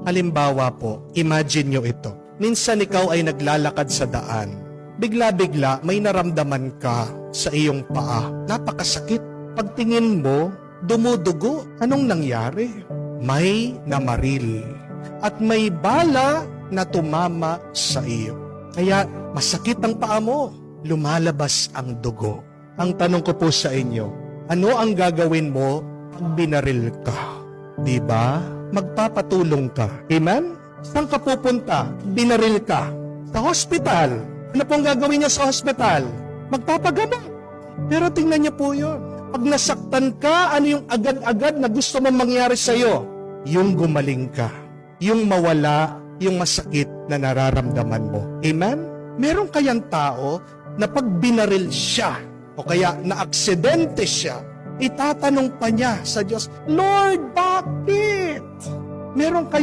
Halimbawa po, imagine nyo ito. Minsan ikaw ay naglalakad sa daan. Bigla-bigla may naramdaman ka sa iyong paa. Napakasakit. Pagtingin mo, dumudugo. Anong nangyari? May namaril. At may bala na tumama sa iyo. Kaya masakit ang paa mo. Lumalabas ang dugo. Ang tanong ko po sa inyo, ano ang gagawin mo pag binaril ka? Diba? Magpapatulong ka. Amen? Saan ka pupunta? Binaril ka. Sa hospital. Ano pong gagawin niya sa hospital? Magpapagamot. Pero tingnan niyo po yun. Pag nasaktan ka, ano yung agad-agad na gusto mong mangyari sa'yo? Yung gumaling ka. Yung mawala, yung masakit na nararamdaman mo. Amen? Meron kayang tao na pag binaril siya, o kaya na-aksidente siya, itatanong pa niya sa Diyos, Lord, bakit? Meron kayang